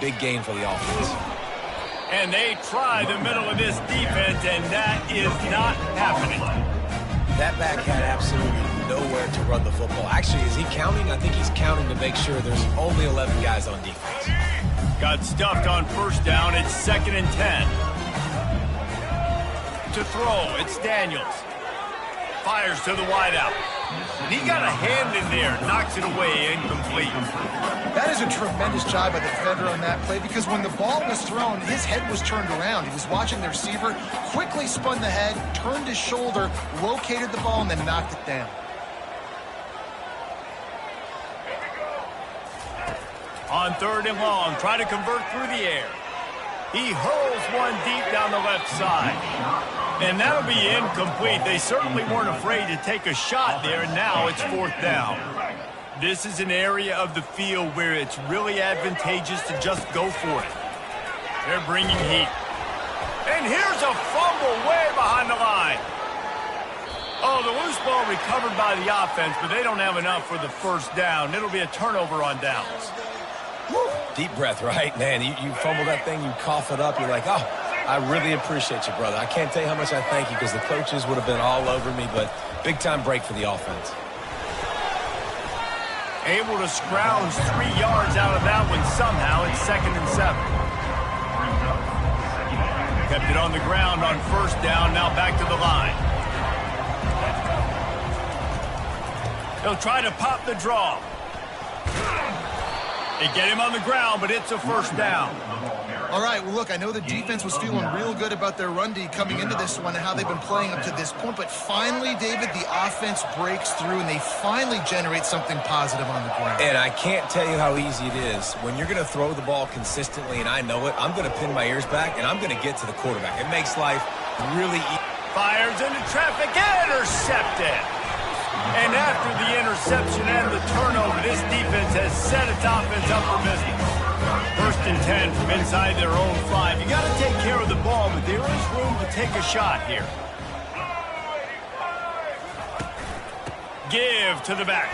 Big gain for the offense. And they try the middle of this defense, and that is not happening. That back had absolutely nowhere to run the football. Actually, is he counting? I think he's counting to make sure there's only 11 guys on defense. Got stuffed on first down. It's 2nd and 10. To throw, it's Daniels. Fires to the wideout. He got a hand in there, knocks it away, incomplete. That is a tremendous job by the defender on that play because when the ball was thrown, his head was turned around. He was watching the receiver, quickly spun the head, turned his shoulder, located the ball, and then knocked it down. On 3rd and long, try to convert through the air. He hurls one deep down the left side. And that'll be incomplete. They certainly weren't afraid to take a shot there, and now it's 4th down. This is an area of the field where it's really advantageous to just go for it. They're bringing heat. And here's a fumble way behind the line. Oh, the loose ball recovered by the offense, but they don't have enough for the first down. It'll be a turnover on downs. Woo. Deep breath, right? Man, you fumble that thing, you cough it up, you're like, oh, I really appreciate you, brother. I can't tell you how much I thank you because the coaches would have been all over me, but big-time break for the offense. Able to scrounge 3 yards out of that one somehow. It's 2nd and 7. Kept it on the ground on first down, now back to the line. They'll try to pop the draw. They get him on the ground, but it's a first down. All right, well, look, I know the defense was feeling real good about their run D coming into this one and how they've been playing up to this point, but finally, David, the offense breaks through and they finally generate something positive on the ground. And I can't tell you how easy it is. When you're going to throw the ball consistently, and I know it, I'm going to pin my ears back, and I'm going to get to the quarterback. It makes life really easy. Fires into traffic, intercepted. And after the interception and the turnover, this defense has set its offense up for business. 1st and 10 from inside their own 5. You got to take care of the ball, but there is room to take a shot here. Give to the back.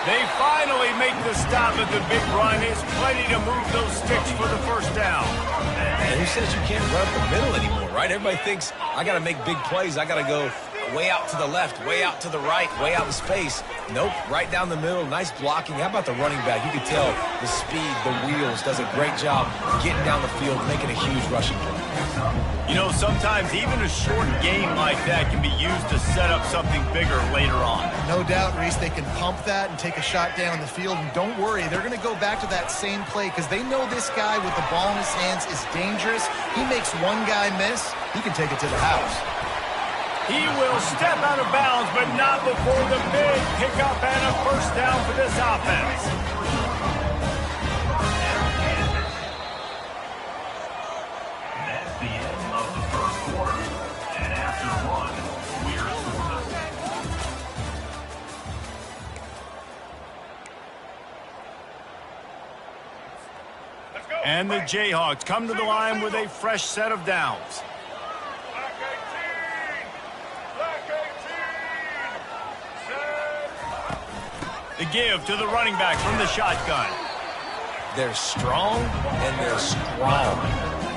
They finally make the stop at the big run. It's plenty to move those sticks for the first down. Man, who says you can't run up the middle anymore, right? Everybody thinks I got to make big plays. I got to go way out to the left, way out to the right, way out in space. Nope, right down the middle. Nice blocking. How about the running back? You can tell the speed, the wheels, does a great job getting down the field, making a huge rushing play. You know, sometimes even a short game like that can be used to set up something bigger later on. No doubt, Reese, they can pump that and take a shot down the field. And don't worry, they're going to go back to that same play because they know this guy with the ball in his hands is dangerous. He makes one guy miss, he can take it to the house. He will step out of bounds, but not before the big pickup and a first down for this offense. That's the end of the first quarter. And after one, we're through. And the Jayhawks come to the line with a fresh set of downs. The give to the running back from the shotgun. They're strong, and they're strong.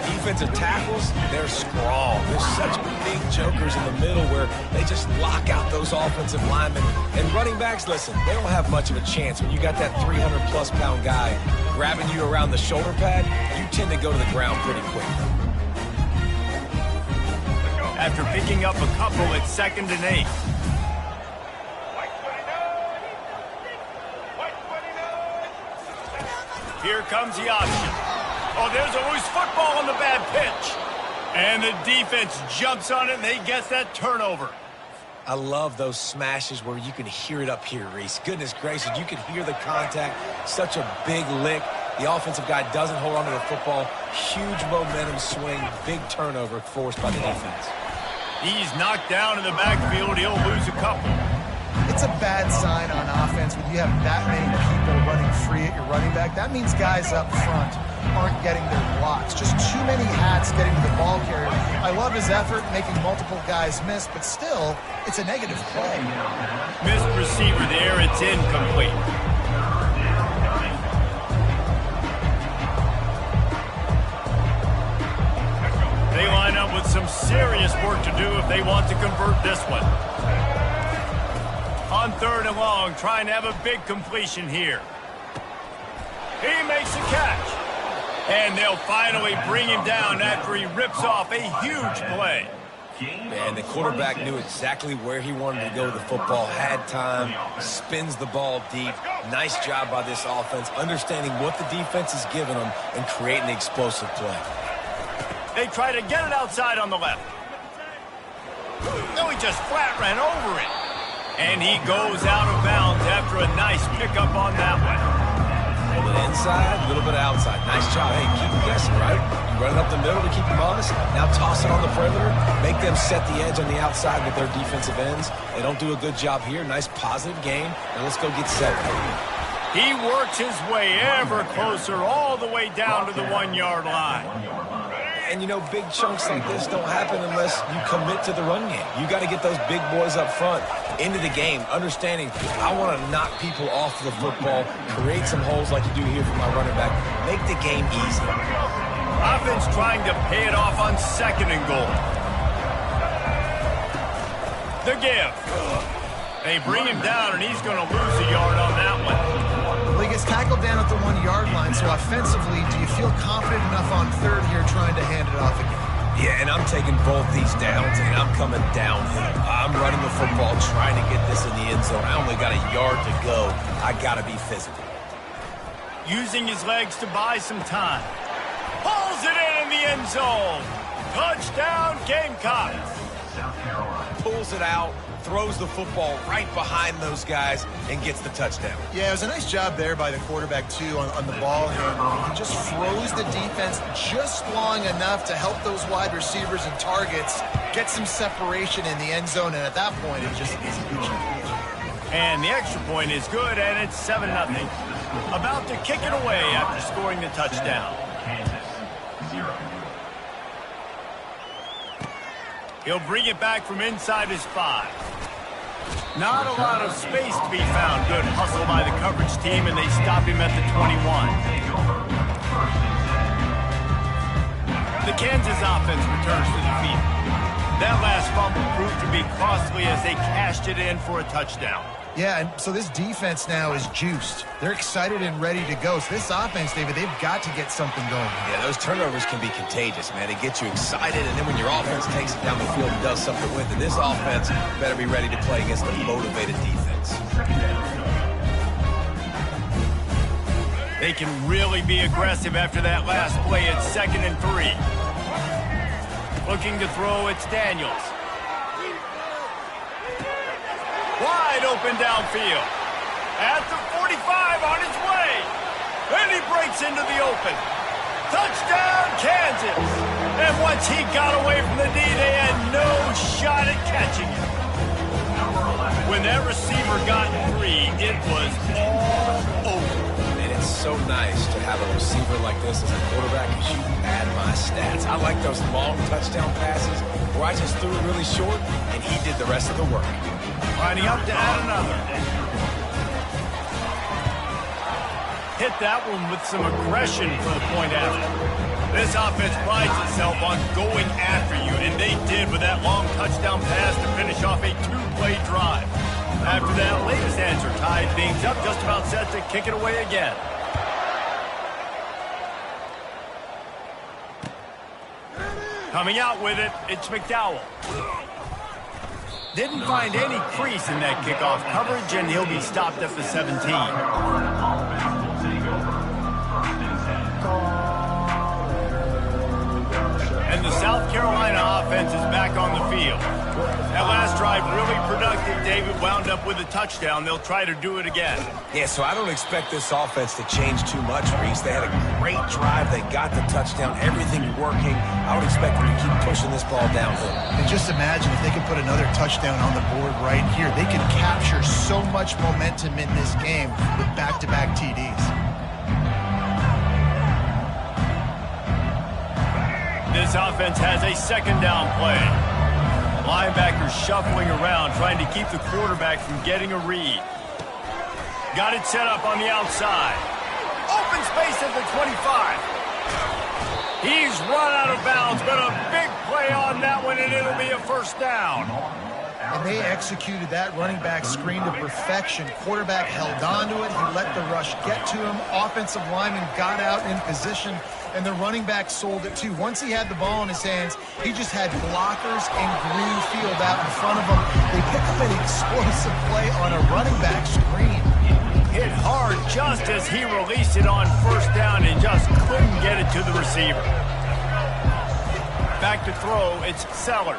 Defensive tackles, they're strong. There's such big jokers in the middle where they just lock out those offensive linemen. And running backs, listen, they don't have much of a chance. When you got that 300-plus pound guy grabbing you around the shoulder pad, you tend to go to the ground pretty quick. After picking up a couple, it's 2nd and 8. Here comes the option. Oh, there's a loose football on the bad pitch. And the defense jumps on it, and they get that turnover. I love those smashes where you can hear it up here, Reese. Goodness gracious, you can hear the contact. Such a big lick. The offensive guy doesn't hold on to the football. Huge momentum swing. Big turnover forced by the defense. He's knocked down in the backfield. He'll lose a couple. It's a bad sign on offense when you have that many people running free at your running back. That means guys up front aren't getting their blocks. Just too many hats getting to the ball carrier. I love his effort making multiple guys miss, but still, it's a negative play. Missed receiver there. It's incomplete. They want to convert this one. On 3rd and long, trying to have a big completion here. He makes a catch. And they'll finally bring him down after he rips off a huge play. And the quarterback knew exactly where he wanted to go with the football, had time, spins the ball deep. Nice job by this offense, understanding what the defense is giving them and creating the explosive play. They try to get it outside on the left. No, he just flat ran over it. And he goes out of bounds after a nice pickup on that one. A little bit inside, a little bit outside. Nice job. Hey, keep them guessing, right? You run it up the middle to keep them honest. Now toss it on the perimeter. Make them set the edge on the outside with their defensive ends. They don't do a good job here. Nice positive game. And let's go get set. He works his way ever closer all the way down to the 1-yard line. And, you know, big chunks like this don't happen unless you commit to the run game. You got to get those big boys up front into the game, understanding I want to knock people off the football, create some holes like you do here for my running back, make the game easy. Offense trying to pay it off on 2nd and goal. The give. They bring him down, and he's going to lose a yard on that one. Well, he gets tackled down at the 1-yard line, so offensively, do you feel confident enough on 3rd here trying to hand it off again? Yeah, and I'm taking both these downs, and I'm coming downhill. I'm running the football, trying to get this in the end zone. I only got a yard to go. I got to be physical. Using his legs to buy some time. Pulls it in the end zone. Touchdown, Gamecocks. Pulls it out, throws the football right behind those guys, and gets the touchdown. Yeah, it was a nice job there by the quarterback, too, on the ball handling. He just froze the defense just long enough to help those wide receivers and targets get some separation in the end zone, and at that point, it was just an easy peach. And the extra point is good, and it's 7-0. About to kick it away after scoring the touchdown. He'll bring it back from inside his 5. Not a lot of space to be found. Good hustle by the coverage team, and they stop him at the 21. The Kansas offense returns to the field. That last fumble proved to be costly as they cashed it in for a touchdown. Yeah, and so this defense now is juiced. They're excited and ready to go. So this offense, David, they've got to get something going. Yeah, those turnovers can be contagious, man. It gets you excited, and then when your offense takes it down the field and does something with it, this offense better be ready to play against a motivated defense. They can really be aggressive after that last play at 2nd and 3. Looking to throw, it's Daniels. Wide open downfield. At the 45 on his way. And he breaks into the open. Touchdown, Kansas. And once he got away from the D, they had no shot at catching him. When that receiver got 3, it was all over. And it's so nice to have a receiver like this as a quarterback because you can add my stats. I like those long touchdown passes where I just threw it really short and he did the rest of the work. Lining up to add another. Hit that one with some aggression for the point after. This offense prides itself on going after you, and they did with that long touchdown pass to finish off a 2-play drive. After that latest answer tied things up, just about set to kick it away again. Coming out with it, it's McDowell. Didn't find any crease in that kickoff coverage, and he'll be stopped at the 17. And the South Carolina offense is back on the field. That last drive really productive. David wound up with a touchdown. They'll try to do it again. Yeah, so I don't expect this offense to change too much, Reese. They had a great drive. They got the touchdown. Everything working. I would expect them to keep pushing this ball downhill. And just imagine if they could put another touchdown on the board right here. They could capture so much momentum in this game with back-to-back TDs. This offense has a 2nd down play. Linebackers shuffling around, trying to keep the quarterback from getting a read. Got it set up on the outside. Open space at the 25. He's run out of bounds, but a big play on that one, and it'll be a first down. And they executed that running back screen to perfection. Quarterback held on to it. He let the rush get to him. Offensive lineman got out in position, and the running back sold it too. Once he had the ball in his hands, he just had blockers and green field out in front of him. They pick up an explosive play on a running back screen. Hit hard just as he released it on first down and just couldn't get it to the receiver. Back to throw, it's Sellers.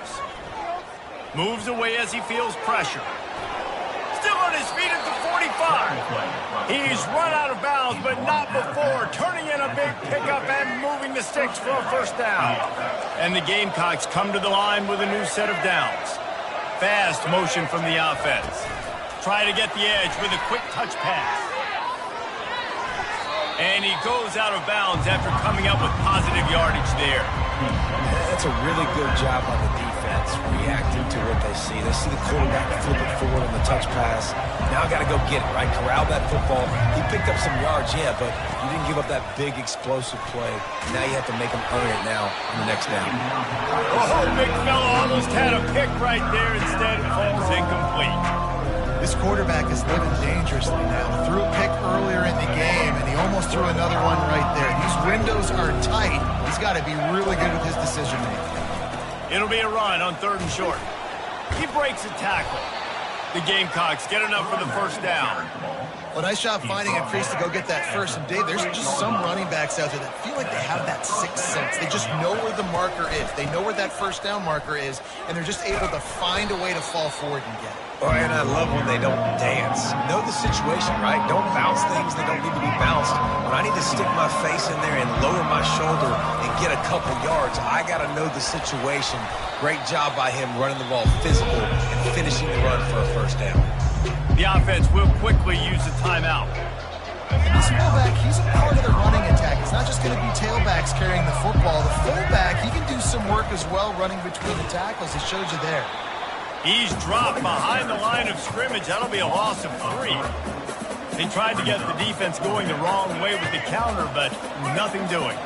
Moves away as he feels pressure. Still on his feet at the 45. He's run out of bounds, but not before turning in a big pickup and moving the sticks for a first down. And the Gamecocks come to the line with a new set of downs. Fast motion from the offense. Try to get the edge with a quick touch pass. And he goes out of bounds after coming up with positive yardage there. That's a really good job on the defense, reacting to what they see. They see the quarterback flip it forward on the touch pass. Now got to go get it, right? Corral that football. He picked up some yards, yeah, but you didn't give up that big explosive play. Now you have to make him earn it now on the next down. Oh, big fella almost had a pick right there. Instead, it falls incomplete. This quarterback is living dangerously now. Threw a pick earlier in the game, and he almost threw another one right there. These windows are tight. He's got to be really good with his decision-making. It'll be a run on 3rd and short. He breaks a tackle. The Gamecocks get enough for the first down. Well, nice job finding a crease to go get that first. And, Dave, there's just some running backs out there that feel like they have that sixth sense. They just know where the marker is. They know where that first down marker is, and they're just able to find a way to fall forward and get it. Oh, and I love when they don't dance. Know the situation, right? Don't bounce things that don't need to be bounced. When I need to stick my face in there and lower my shoulder and get a couple yards, I got to know the situation. Great job by him running the ball physical and finishing the run for a first down. The offense will quickly use a timeout. This fullback, he's a part of the running attack. It's not just going to be tailbacks carrying the football. The fullback, he can do some work as well running between the tackles. He showed you there. He's dropped behind the line of scrimmage. That'll be a loss of 3. They tried to get the defense going the wrong way with the counter, but nothing doing.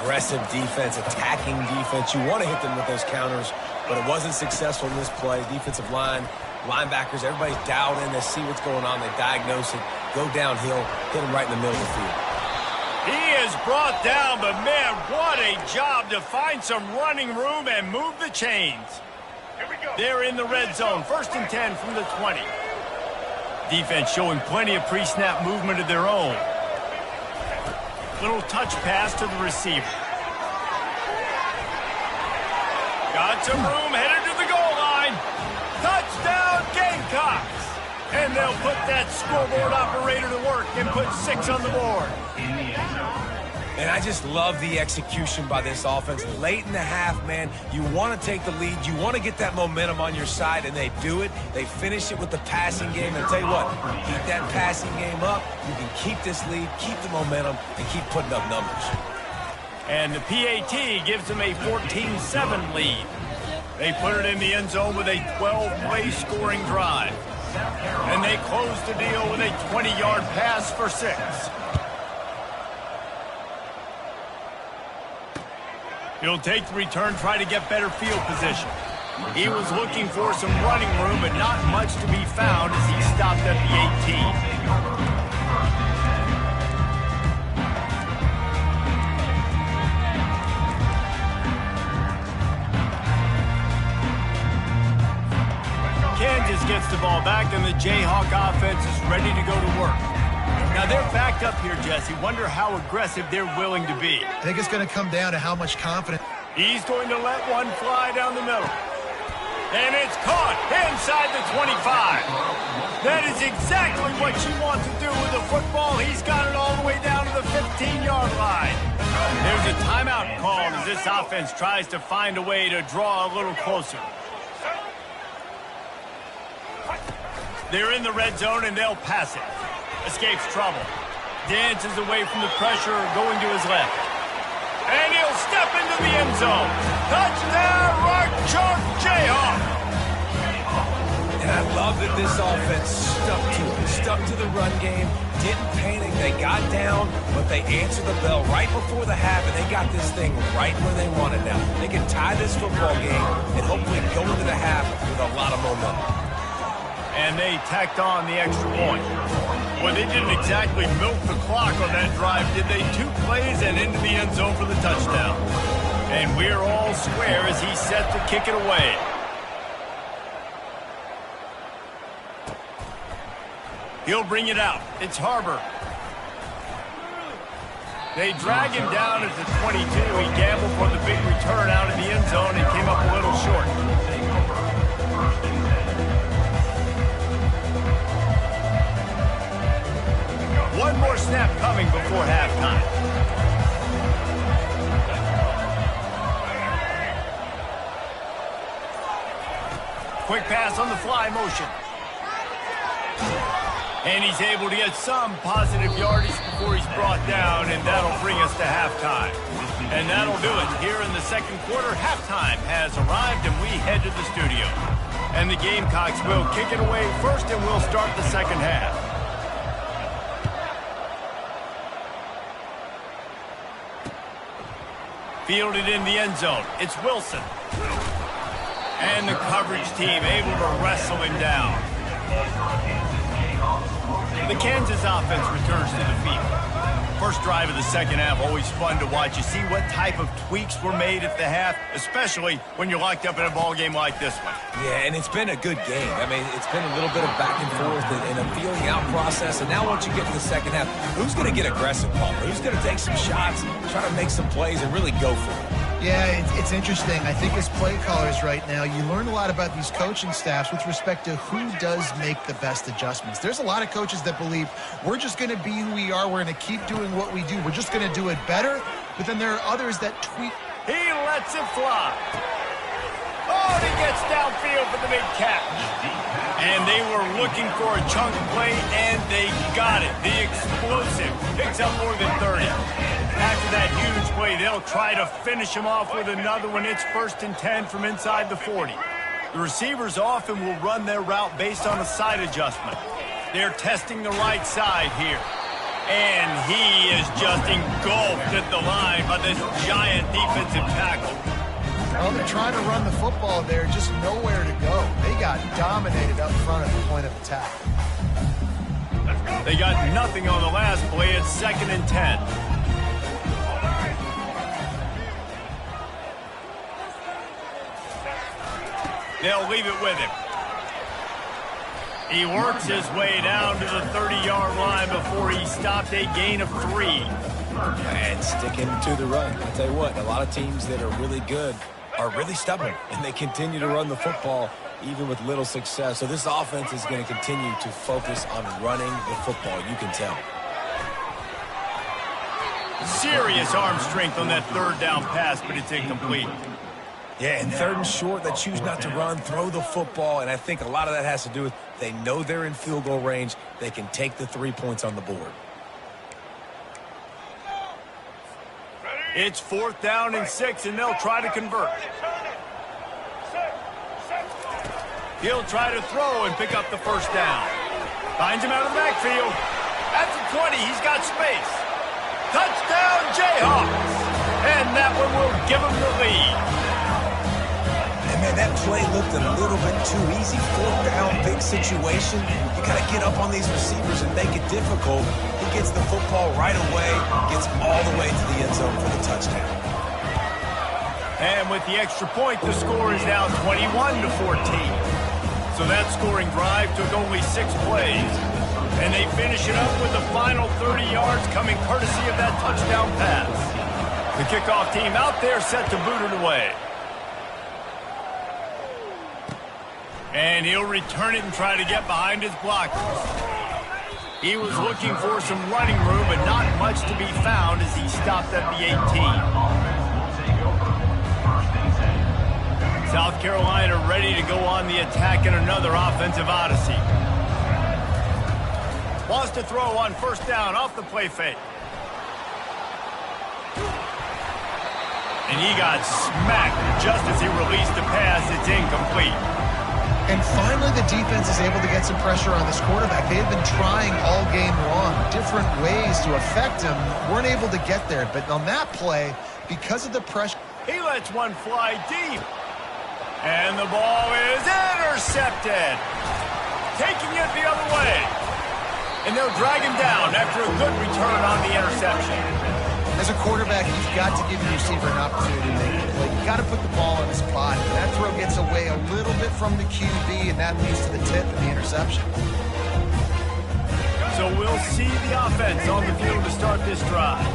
Aggressive defense, attacking defense. You want to hit them with those counters, but it wasn't successful in this play. Defensive line, linebackers, everybody's dialed in. They see what's going on. They diagnose it, go downhill, hit them right in the middle of the field. He is brought down, but man, what a job to find some running room and move the chains. They're in the red zone, 1st and 10 from the 20. Defense showing plenty of pre-snap movement of their own. Little touch pass to the receiver. Got some room, headed to the goal line. Touchdown, Gamecocks! And they'll put that scoreboard operator to work and put 6 on the board. And I just love the execution by this offense. Late in the half, man, you want to take the lead. You want to get that momentum on your side, and they do it. They finish it with the passing game. And I'll tell you what, keep that passing game up. You can keep this lead, keep the momentum, and keep putting up numbers. And the PAT gives them a 14-7 lead. They put it in the end zone with a 12-play scoring drive. And they close the deal with a 20-yard pass for 6. He'll take the return, try to get better field position. He was looking for some running room, but not much to be found as he stopped at the 18. Kansas gets the ball back, and the Jayhawk offense is ready to go to work. Now, they're backed up here, Jesse. Wonder how aggressive they're willing to be. I think it's going to come down to how much confidence. He's going to let one fly down the middle. And it's caught inside the 25. That is exactly what you want to do with the football. He's got it all the way down to the 15-yard line. There's a timeout called as this offense tries to find a way to draw a little closer. They're in the red zone, and they'll pass it. Escapes trouble. Dances away from the pressure, going to his left. And he'll step into the end zone. Touchdown, Rock Chalk Jayhawk. And I love that this offense stuck to it. Stuck to the run game, didn't panic. They got down, but they answered the bell right before the half, and they got this thing right where they want it now. They can tie this football game and hopefully go into the half with a lot of momentum. And they tacked on the extra point. Well, they didn't exactly milk the clock on that drive, did they? 2 plays and into the end zone for the touchdown. And we're all square as he's set to kick it away. He'll bring it out. It's Harbor. They drag him down at the 22. He gambled for the big return out of the end zone and came up a little short. One more snap coming before halftime. Quick pass on the fly motion. And he's able to get some positive yardage before he's brought down, and that'll bring us to halftime. And that'll do it. Here in the second quarter, halftime has arrived, and we head to the studio. And the Gamecocks will kick it away first, and we'll start the second half. Fielded in the end zone. It's Wilson. And the coverage team able to wrestle him down. The Kansas offense returns to the field. First drive of the second half, always fun to watch. You see what type of tweaks were made at the half, especially when you're locked up in a ball game like this one. Yeah, and it's been a good game. I mean, it's been a little bit of back and forth and a feeling out process. And now once you get to the second half, who's going to get aggressive, Paul? Who's going to take some shots, try to make some plays, and really go for it? Yeah, it's interesting. I think as play callers right now, you learn a lot about these coaching staffs with respect to who does make the best adjustments. There's a lot of coaches that believe we're just going to be who we are. We're going to keep doing what we do. We're just going to do it better. But then there are others that tweak. He lets it fly. Oh, and he gets downfield for the big catch. And they were looking for a chunk play, and they got it. The explosive picks up more than 30. After that huge play, they'll try to finish him off with another one. It's 1st and 10 from inside the 40. The receivers often will run their route based on a side adjustment. They're testing the right side here. And he is just engulfed at the line by this giant defensive tackle. Well, they're trying to run the football there, just nowhere to go. They got dominated up front at the point of attack. They got nothing on the last play. It's 2nd and 10. They'll leave it with him. He works his way down to the 30-yard line before he stopped, a gain of 3. And sticking to the run. I'll tell you what, a lot of teams that are really good are really stubborn, and they continue to run the football even with little success. So this offense is going to continue to focus on running the football, you can tell. Serious arm strength on that 3rd down pass, but it's incomplete. Yeah, and 3rd and short, they choose not to run, throw the football, and I think a lot of that has to do with they know they're in field goal range. They can take the 3 points on the board. It's 4th down and 6, and they'll try to convert. He'll try to throw and pick up the 1st down. Finds him out of the backfield. At the 20, he's got space. Touchdown, Jayhawks! And that one will give him the lead. And man, that play looked a little bit too easy. 4th down, big situation. You got to get up on these receivers and make it difficult. He gets the football right away, gets all the way to the end zone for the touchdown. And with the extra point, the score is now 21-14. So that scoring drive took only 6 plays. And they finish it up with the final 30 yards coming courtesy of that touchdown pass. The kickoff team out there set to boot it away. And he'll return it and try to get behind his blockers. He was looking for some running room, but not much to be found as he stopped at the 18. South Carolina ready to go on the attack in another offensive odyssey. Wants to throw on 1st down off the play fake. And he got smacked just as he released the pass. It's incomplete. And finally, the defense is able to get some pressure on this quarterback. They have been trying all game long, different ways to affect him. Weren't able to get there. But on that play, because of the pressure... He lets one fly deep. And the ball is intercepted. Taking it the other way. And they'll drag him down after a good return on the interception. As a quarterback, you've got to give your receiver an opportunity to make a play. You've got to put the ball in his spot. That throw gets away a little bit from the QB, and that leads to the tip and the interception. So we'll see the offense on the field to start this drive.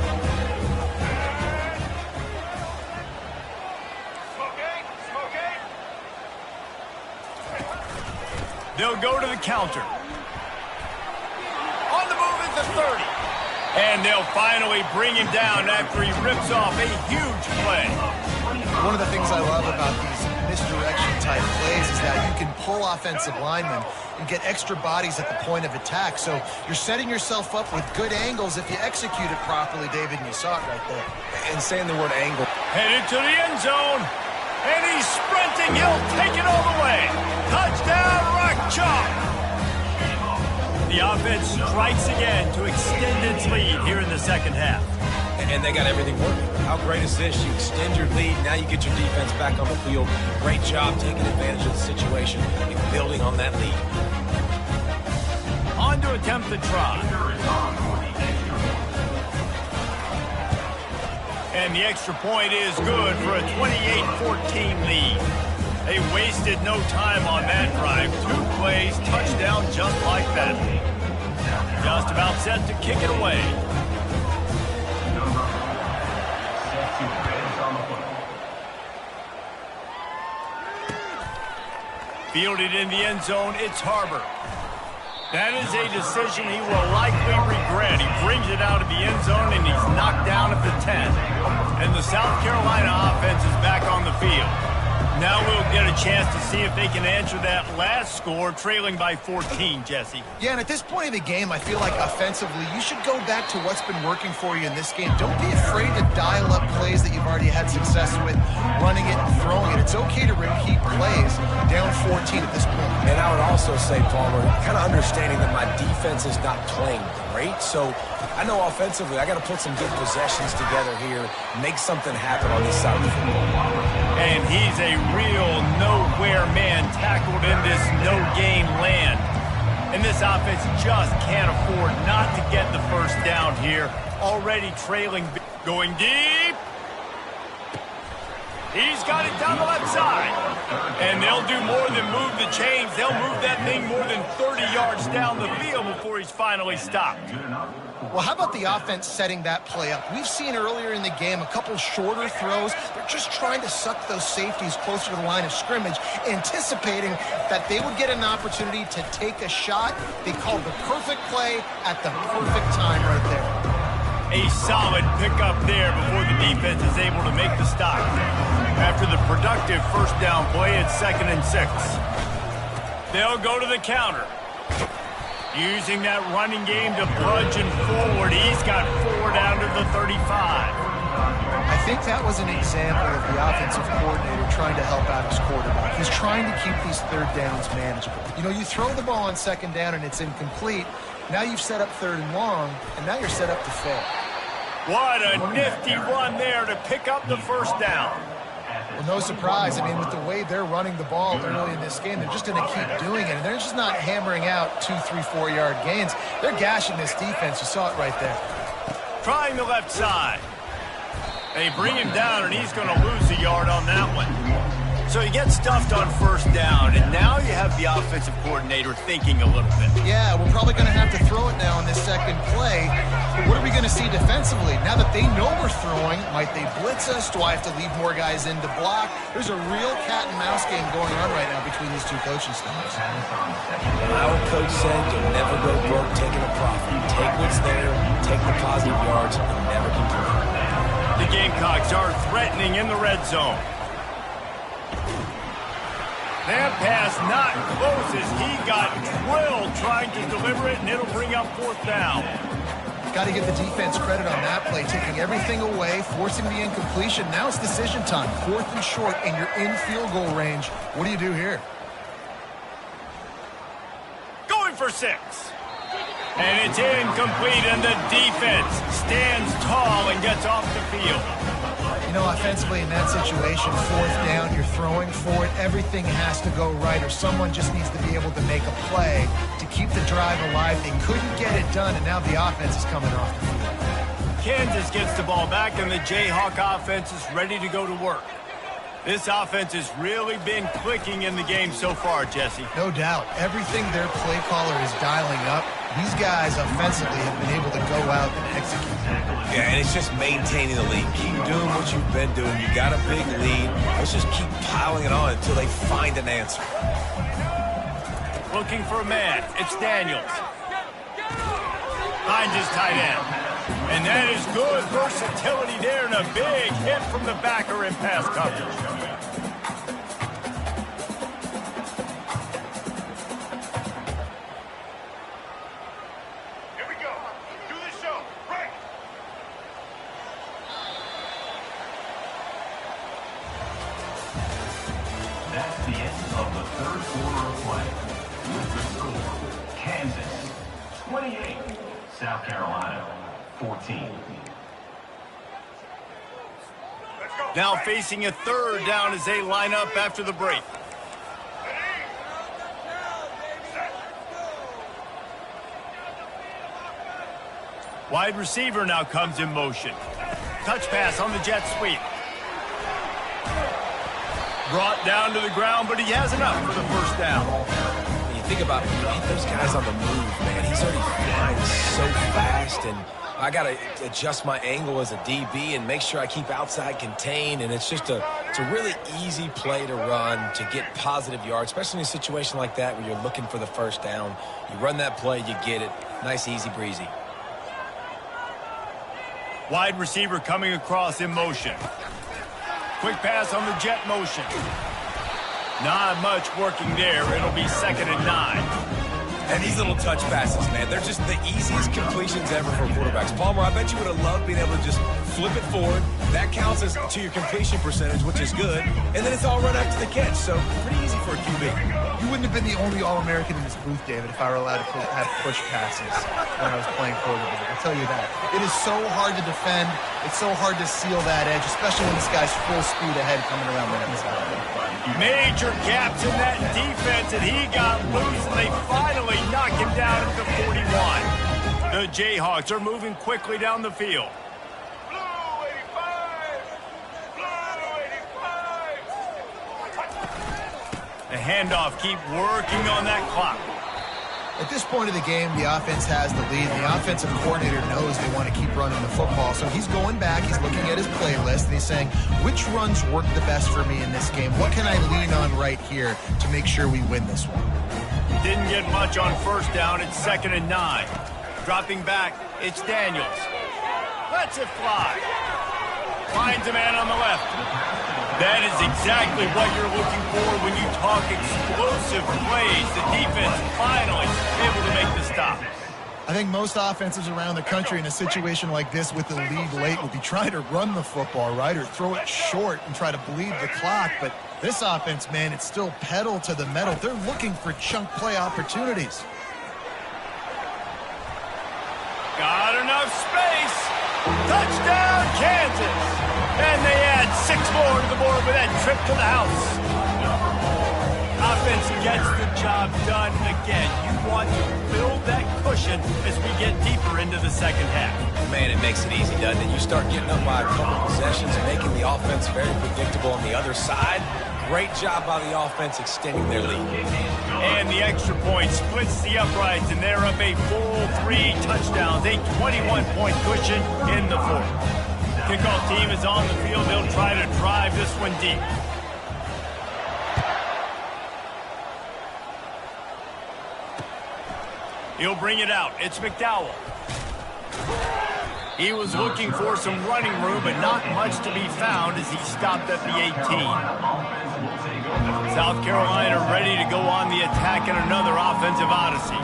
They'll go to the counter. On the move is the 30. And they'll finally bring him down after he rips off a huge play. One of the things I love about these misdirection-type plays is that you can pull offensive linemen and get extra bodies at the point of attack. So you're setting yourself up with good angles if you execute it properly, David, and you saw it right there. And saying the word angle. Headed to the end zone. And he's sprinting. He'll take it all the way. Touchdown, Rock Chalk. The offense strikes again to extend its lead here in the second half. And they got everything working. How great is this? You extend your lead, now you get your defense back on the field. Great job taking advantage of the situation and building on that lead. On to attempt the try. And the extra point is good for a 28-14 lead. They wasted no time on that drive. 2 plays, touchdown just like that. Just about set to kick it away. Fielded in the end zone, it's Harbor. That is a decision he will likely regret. He brings it out of the end zone, and he's knocked down at the 10. And the South Carolina offense is back on the field. Now we'll get a chance to see if they can answer that last score, trailing by 14, Jesse. Yeah, and at this point of the game, I feel like offensively, you should go back to what's been working for you in this game. Don't be afraid to dial up plays that you've already had success with, running it and throwing it. It's okay to repeat plays down 14 at this point. And I would also say, Palmer, kind of understanding that my defense is not playing great, so I know offensively I got to put some good possessions together here, make something happen on this side of the football. And he's a real nowhere man tackled in this no-game land. And this offense just can't afford not to get the first down here. Already trailing, going deep. He's got it down the left side. And they'll do more than move the chains. They'll move that thing more than 30 yards down the field before he's finally stopped. Well, how about the offense setting that play up? We've seen earlier in the game a couple shorter throws. They're just trying to suck those safeties closer to the line of scrimmage, anticipating that they would get an opportunity to take a shot. They called the perfect play at the perfect time right there. A solid pickup there before the defense is able to make the stop. After the productive first down play, it's 2nd and 6. They'll go to the counter. Using that running game to bludgeon forward. He's got 4 down to the 35. I think that was an example of the offensive coordinator trying to help out his quarterback. He's trying to keep these third downs manageable. You know, you throw the ball on 2nd down and it's incomplete. Now you've set up 3rd and long, and now you're set up to fail. What a nifty run there to pick up the first down. Well, no surprise. I mean, with the way they're running the ball early in this game, they're just going to keep doing it. And they're just not hammering out 2, 3, 4-yard gains. They're gashing this defense. You saw it right there. Trying the left side. They bring him down, and he's going to lose a yard on that one. So he gets stuffed on 1st down, and now you have the offensive coordinator thinking a little bit. Yeah, we're probably going to have to throw it now on this 2nd play. But what are we going to see defensively? Now that they know we're throwing, might they blitz us? Do I have to leave more guys in to block? There's a real cat and mouse game going on right now between these two coaching staffs. My old coach said you'll never go broke taking a profit. Take what's there, take the positive yards, and never complain. The Gamecocks are threatening in the red zone. That pass not close as he got drilled trying to deliver it, and it'll bring up 4th down. Got to give the defense credit on that play, taking everything away, forcing the incompletion. Now it's decision time. 4th and short, and you're in field goal range. What do you do here? number 6. And it's incomplete, and the defense stands tall and gets off the field. You know, offensively in that situation, 4th down, you're throwing for it. Everything has to go right, or someone just needs to be able to make a play to keep the drive alive. They couldn't get it done, and now the offense is coming off the field. Kansas gets the ball back, and the Jayhawk offense is ready to go to work. This offense has really been clicking in the game so far, Jesse. No doubt. Everything their play caller is dialing up, these guys offensively have been able to go out and execute. Yeah, and it's just maintaining the lead. Keep doing what you've been doing. You got a big lead. Let's just keep piling it on until they find an answer. Looking for a man. It's Daniels. Finds his tight end. And that is good versatility there, and a big hit from the backer in pass coverage. Here we go. Do the show. Right. That's the end of the third quarter of play. With the score, Kansas 28, South Carolina 14. Now facing a 3rd down as they line up after the break. Wide receiver now comes in motion. Touch pass on the jet sweep. Brought down to the ground, but he has enough for the 1st down. When you think about those guys on the move, man, he's already flying so fast, and I got to adjust my angle as a DB and make sure I keep outside contained, and it's just it's a really easy play to run to get positive yards, especially in a situation like that where you're looking for the 1st down. You run that play, you get it. Nice, easy breezy. Wide receiver coming across in motion. Quick pass on the jet motion. Not much working there. It'll be 2nd and 9. And these little touch passes, man, they're just the easiest completions ever for quarterbacks. Palmer, I bet you would have loved being able to just flip it forward. That counts as to your completion percentage, which is good. And then it's all run after the catch, so pretty easy for a QB. You wouldn't have been the only All-American in this booth, David, if I were allowed to have push passes when I was playing quarterback. I'll tell you that. It is so hard to defend. It's so hard to seal that edge, especially when this guy's full speed ahead coming around the inside. Major gaps in that defense, and he got loose, and they finally knock him down at the 41. The Jayhawks are moving quickly down the field. Blue 85. Blue 85. The handoff, keep working on that clock. At this point of the game, the offense has the lead. The offensive coordinator knows they want to keep running the football. So he's going back, he's looking at his playlist, and he's saying, which runs work the best for me in this game? What can I lean on right here to make sure we win this one? Didn't get much on 1st down. It's 2nd and 9. Dropping back, it's Daniels. Lets it fly. Finds a man on the left. That is exactly what you're looking for when you talk explosive plays. The defense finally able to make the stop. I think most offenses around the country in a situation like this with the lead late would be trying to run the football, right, or throw it short and try to bleed the clock. But this offense, man, it's still pedal to the metal. They're looking for chunk play opportunities. Got enough space. Touchdown, Kansas. And they add 6 more to the board with that trip to the house. Offense gets the job done again. You want to build that cushion as we get deeper into the 2nd half. Man, it makes it easy, doesn't it? You start getting up by a couple possessions, making the offense very predictable on the other side. Great job by the offense extending their lead. And the extra point splits the uprights, and they're up a full 3 touchdowns, a 21-point cushion in the 4th. Kickoff team is on the field. They'll try to drive this one deep. He'll bring it out. It's McDowell. He was looking for some running room, but not much to be found as he stopped at the 18. South Carolina ready to go on the attack in another offensive odyssey.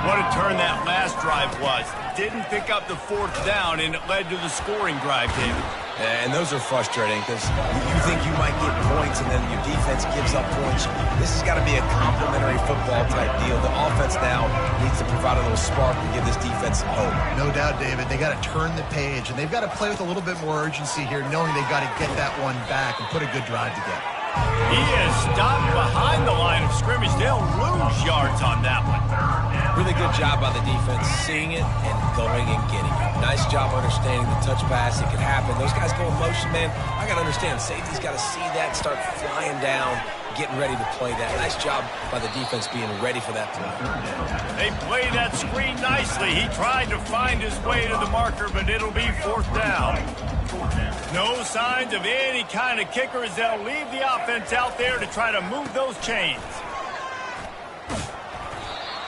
What a turn that last drive was. Didn't pick up the fourth down, and it led to the scoring drive, David. And those are frustrating because you think you might get points and then your defense gives up points. This has got to be a complementary football type deal. The offense now needs to provide a little spark and give this defense hope. No doubt, David. They got to turn the page, and they've got to play with a little bit more urgency here, knowing they've got to get that one back and put a good drive together. He is stopped behind the line of scrimmage. They'll lose yards on that one. Really good job by the defense, seeing it and going and getting it. Nice job understanding the touch pass. It could happen. Those guys go in motion, man. I got to understand. Safety's got to see that, start flying down, getting ready to play that. Nice job by the defense being ready for that play. They play that screen nicely. He tried to find his way to the marker, but it'll be fourth down. No signs of any kind of kickers. They'll leave the offense out there to try to move those chains.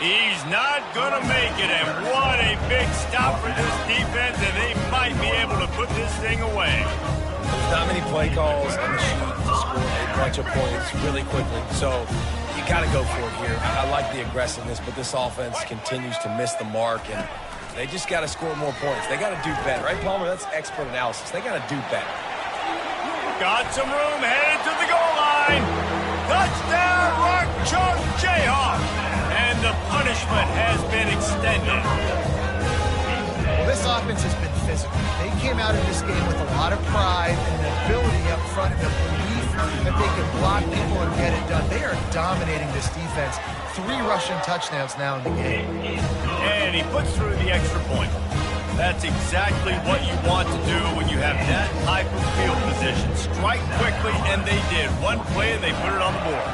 He's not going to make it, and what a big stop for this defense, and they might be able to put this thing away. There's not many play calls on the sheet to score a bunch of points really quickly, so you got to go for it here. I like the aggressiveness, but this offense continues to miss the mark, and they just got to score more points. They got to do better, right, Palmer? That's expert analysis. They got to do better. Got some room, headed to the goal line. Touchdown, Rock Chalk Jayhawk. And the punishment has been extended. Well, this offense has been physical. They came out of this game with a lot of pride and an ability up front and a belief that they can block people and get it done. They are dominating this defense. 3 rushing touchdowns now in the game. And he puts through the extra point. That's exactly what you want to do when you have that type of field position. Strike quickly, and they did. One play, and they put it on the board.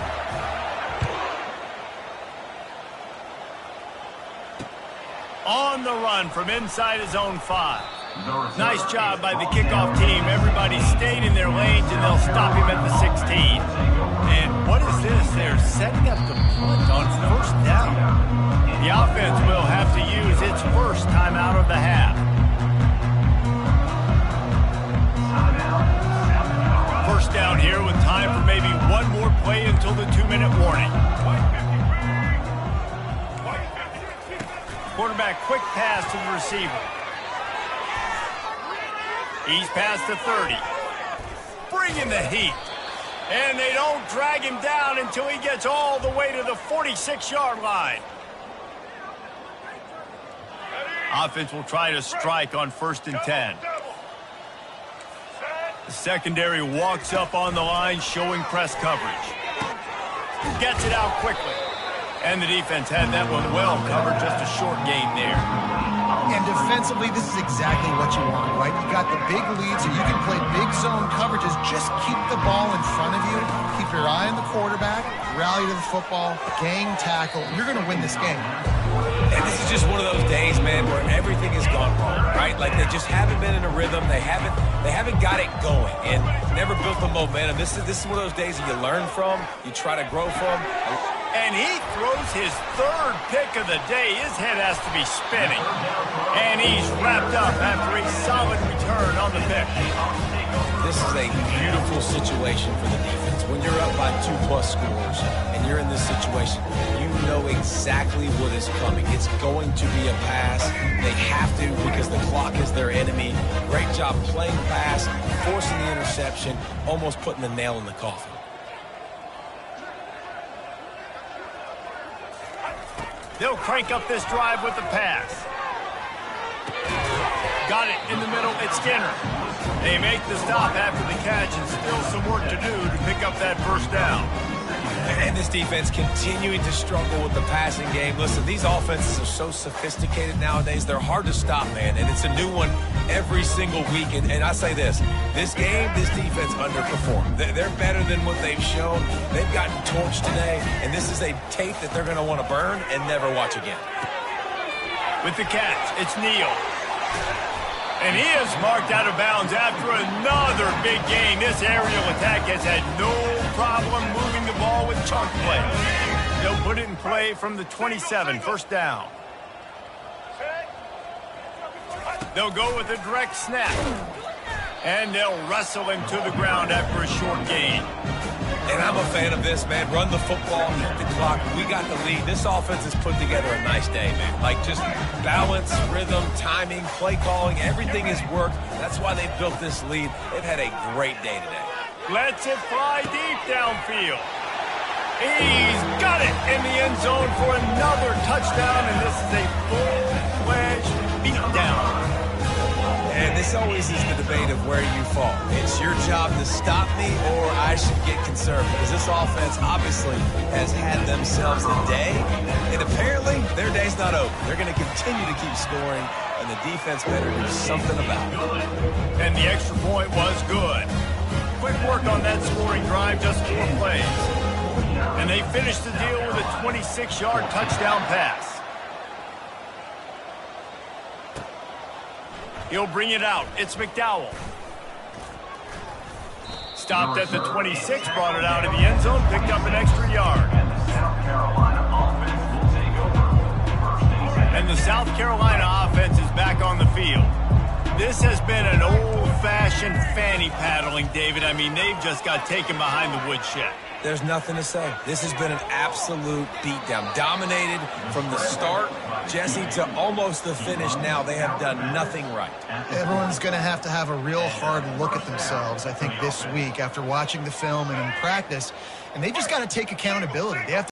On the run from inside his own 5. Nice job by the kickoff team. Everybody stayed in their lanes, and they'll stop him at the 16. And what is this? They're setting up the punt on first down. The offense will have to use its first timeout of the half. First down here with time for maybe one more play until the 2-minute warning. Quarterback quick pass to the receiver. He's past the 30. Bringing the heat. And they don't drag him down until he gets all the way to the 46-yard line. Offense will try to strike on 1st and 10. The secondary walks up on the line, showing press coverage. Gets it out quickly. And the defense had that one well covered, just a short gain there. And defensively, this is exactly what you want, right? You got the big lead, so you can play big zone coverages. Just keep the ball in front of you. Keep your eye on the quarterback. Rally to the football. Gang tackle. You're going to win this game. And this is just one of those days, man, where everything has gone wrong, right? Like they just haven't been in a rhythm. They haven't got it going and never built the momentum. This is one of those days that you learn from, you try to grow from. And he throws his 3rd pick of the day. His head has to be spinning. And he's wrapped up after a solid return on the pick. This is a beautiful situation for the defense. When you're up by 2+ scores and you're in this situation, you know exactly what is coming. It's going to be a pass. They have to because the clock is their enemy. Great job playing pass, forcing the interception, almost putting the nail in the coffin. They'll crank up this drive with the pass. Got it in the middle. It's Skinner. They make the stop after the catch, and still some work to do to pick up that first down. And this defense continuing to struggle with the passing game. Listen, these offenses are so sophisticated nowadays. They're hard to stop, man. And it's a new one every single week. And I say this game, this defense underperformed. They're better than what they've shown. They've gotten torched today. And this is a tape that they're going to want to burn and never watch again. With the catch, it's Neal. And he is marked out of bounds after another big gain. This aerial attack has had no problem moving the ball with chunk play. They'll put it in play from the 27, first down. They'll go with a direct snap. And they'll wrestle him to the ground after a short gain. And I'm a fan of this, man. Run the football, hit the clock. We got the lead. This offense has put together a nice day, man. Like just balance, rhythm, timing, play calling, everything has worked. That's why they built this lead. They've had a great day today. Lets it fly deep downfield. He's got it in the end zone for another touchdown, and this is a full-fledged beatdown. And this always is the debate of where you fall. It's your job to stop me or I should get concerned because this offense obviously has had themselves a day, and apparently their day's not over. They're going to continue to keep scoring, and the defense better do something about it. And the extra point was good. Quick work on that scoring drive, just 4 plays. And they finished the deal with a 26-yard touchdown pass. He'll bring it out. It's McDowell. Stopped at the 26, brought it out of the end zone, picked up an extra yard. And the South Carolina offense will take over. And the South Carolina offense is back on the field. This has been an old-fashioned fanny paddling, David. I mean, they've just got taken behind the woodshed. There's nothing to say. This has been an absolute beatdown. Dominated from the start, Jesse, to almost the finish now. They have done nothing right. Everyone's going to have a real hard look at themselves, I think, this week after watching the film and in practice. And they just got to take accountability. They have to